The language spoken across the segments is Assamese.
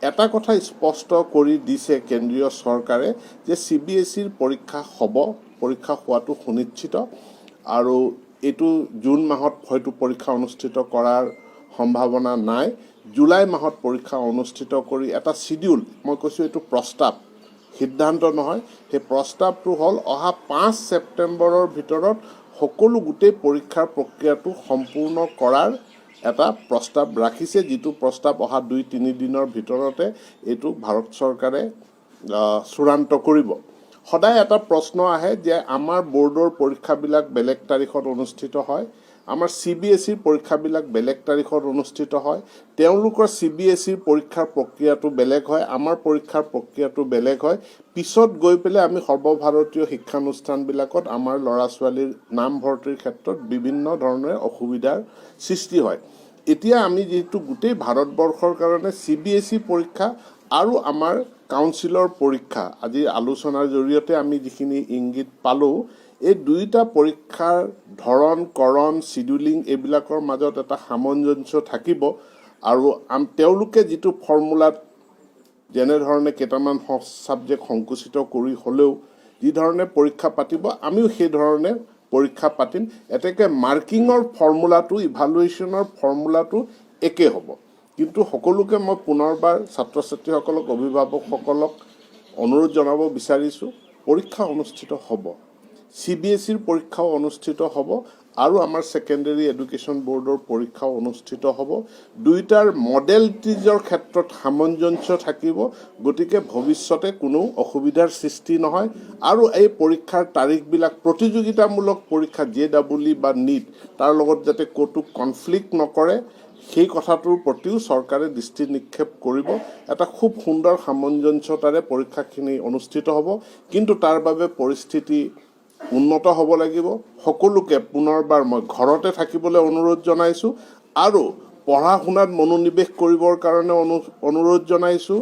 এটা কথা স্পষ্ট কৰি দিছে কেন্দ্ৰীয় চৰকাৰে যে CBSEৰ পৰীক্ষা হ'ব, পৰীক্ষা হোৱাটো সুনিশ্চিত আৰু এইটো জুন মাহত হয়তো পৰীক্ষা অনুষ্ঠিত কৰাৰ সম্ভাৱনা নাই। জুলাই মাহত পৰীক্ষা অনুষ্ঠিত কৰি এটা শিডিউল, মই কৈছোঁ এইটো প্ৰস্তাৱ, সিদ্ধান্ত নহয়, সেই প্ৰস্তাৱটো হ'ল অহা 5 ছেপ্টেম্বৰৰ ভিতৰত সকলো গোটেই পৰীক্ষাৰ প্ৰক্ৰিয়াটো সম্পূৰ্ণ কৰাৰ এটা প্ৰস্তাৱ ৰাখিছে, যিটো প্ৰস্তাৱ অহা 2-3 দিনৰ ভিতৰতে এইটো ভাৰত চৰকাৰে চূড়ান্ত কৰিব। সদায় এটা প্ৰশ্ন আহে যে আমাৰ বোৰ্ডৰ পৰীক্ষাবিলাক বেলেগ তাৰিখত অনুষ্ঠিত হয়, আমাৰ CBSEৰ পৰীক্ষাবিলাক বেলেগ তাৰিখত অনুষ্ঠিত হয়, তেওঁলোকৰ CBSEৰ পৰীক্ষাৰ প্ৰক্ৰিয়াটো বেলেগ হয়, আমাৰ পৰীক্ষাৰ প্ৰক্ৰিয়াটো বেলেগ হয়। পিছত গৈ পেলাই আমি সৰ্বভাৰতীয় শিক্ষানুষ্ঠানবিলাকত আমাৰ ল'ৰা ছোৱালীৰ নামভৰ্তিৰ ক্ষেত্ৰত বিভিন্ন ধৰণৰ অসুবিধাৰ সৃষ্টি হয়। এতিয়া আমি যিহেতু গোটেই ভাৰতবৰ্ষৰ কাৰণে CBSE পৰীক্ষা আৰু আমাৰ কাউন্সিলৰ পৰীক্ষা আজিৰ আলোচনাৰ জৰিয়তে আমি যিখিনি ইংগিত পালোঁ, এই দুয়োটা পৰীক্ষাৰ ধৰণ কৰণ শিডিউলিং এইবিলাকৰ মাজত এটা সামঞ্জস্য থাকিব আৰু তেওঁলোকে যিটো ফৰ্মুলাত যেনেধৰণে কেইটামান ছাবজেক্ট সংকুচিত কৰি হ'লেও যিধৰণে পৰীক্ষা পাতিব, আমিও সেইধৰণে পৰীক্ষা পাতিম। এতেকে মাৰ্কিঙৰ ফৰ্মুলাটো, ইভালুৱেশ্যনৰ ফৰ্মুলাটো একে হ'ব। কিন্তু সকলোকে মই পুনৰবাৰ ছাত্ৰ ছাত্ৰীসকলক, অভিভাৱকসকলক অনুৰোধ জনাব বিচাৰিছোঁ, পৰীক্ষা অনুষ্ঠিত হ'ব, CBSEৰ পৰীক্ষাও অনুষ্ঠিত হ'ব আৰু আমাৰ ছেকেণ্ডেৰী এডুকেশ্যন বৰ্ডৰ পৰীক্ষাও অনুষ্ঠিত হ'ব। দুয়োটাৰ মডেলিটিজৰ ক্ষেত্ৰত সামঞ্জস্য থাকিব, গতিকে ভৱিষ্যতে কোনো অসুবিধাৰ সৃষ্টি নহয় আৰু এই পৰীক্ষাৰ তাৰিখবিলাক প্ৰতিযোগিতামূলক পৰীক্ষা JEE বা NEET তাৰ লগত যাতে ক'তো কনফ্লিক্ট নকৰে সেই কথাটোৰ প্ৰতিও চৰকাৰে দৃষ্টি নিক্ষেপ কৰিব। এটা খুব সুন্দৰ সামঞ্জস্যতাৰে পৰীক্ষাখিনি অনুষ্ঠিত হ'ব, কিন্তু তাৰ বাবে পৰিস্থিতি উন্নত হ'ব লাগিব। সকলোকে পুনৰবাৰ মই ঘৰতে থাকিবলৈ অনুৰোধ জনাইছোঁ আৰু পঢ়া শুনাত মনোনিৱেশ কৰিবৰ কাৰণে অনুৰোধ জনাইছোঁ।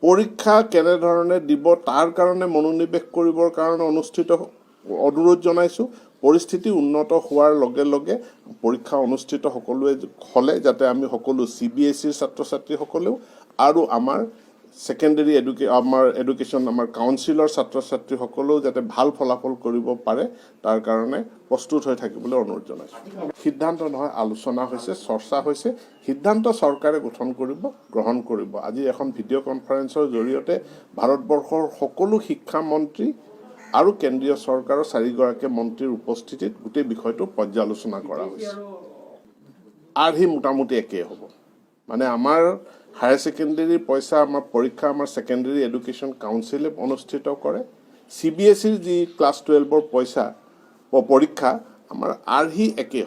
পৰীক্ষা কেনেধৰণে দিব তাৰ কাৰণে মনোনিৱেশ কৰিবৰ কাৰণে অনুৰোধ জনাইছোঁ। পৰিস্থিতি উন্নত হোৱাৰ লগে লগে পৰীক্ষা অনুষ্ঠিত সকলোৱে হ'লে যাতে আমি সকলো CBSEৰ ছাত্ৰ ছাত্ৰীসকলেও আৰু আমাৰ ছেকেণ্ডেৰী এডুকেশ্যন আমাৰ কাউন্সিলৰ ছাত্ৰ ছাত্ৰীসকলেও যাতে ভাল ফলাফল কৰিব পাৰে তাৰ কাৰণে প্ৰস্তুত হৈ থাকিবলৈ অনুৰোধ জনাইছোঁ। সিদ্ধান্ত নহয়, আলোচনা হৈছে, চৰ্চা হৈছে, সিদ্ধান্ত চৰকাৰে গ্ৰহণ কৰিব। আজি এখন ভিডিঅ' কনফাৰেন্সৰ জৰিয়তে ভাৰতবৰ্ষৰ সকলো শিক্ষামন্ত্ৰী আৰু কেন্দ্ৰীয় চৰকাৰৰ 4গৰাকী মন্ত্ৰীৰ উপস্থিতিত গোটেই বিষয়টো পৰ্যালোচনা কৰা হৈছে। আৰ্হি মোটামুটি একেই হ'ব, মানে আমাৰ হায়াৰ ছেকেণ্ডেৰীৰ পইচা, আমাৰ পৰীক্ষা আমাৰ ছেকেণ্ডেৰী এডুকেশ্যন কাউন্সিলে অনুষ্ঠিত কৰে। CBSEৰ যি ক্লাছ 12ৰ পৰীক্ষা আমাৰ আৰ্হি একেই।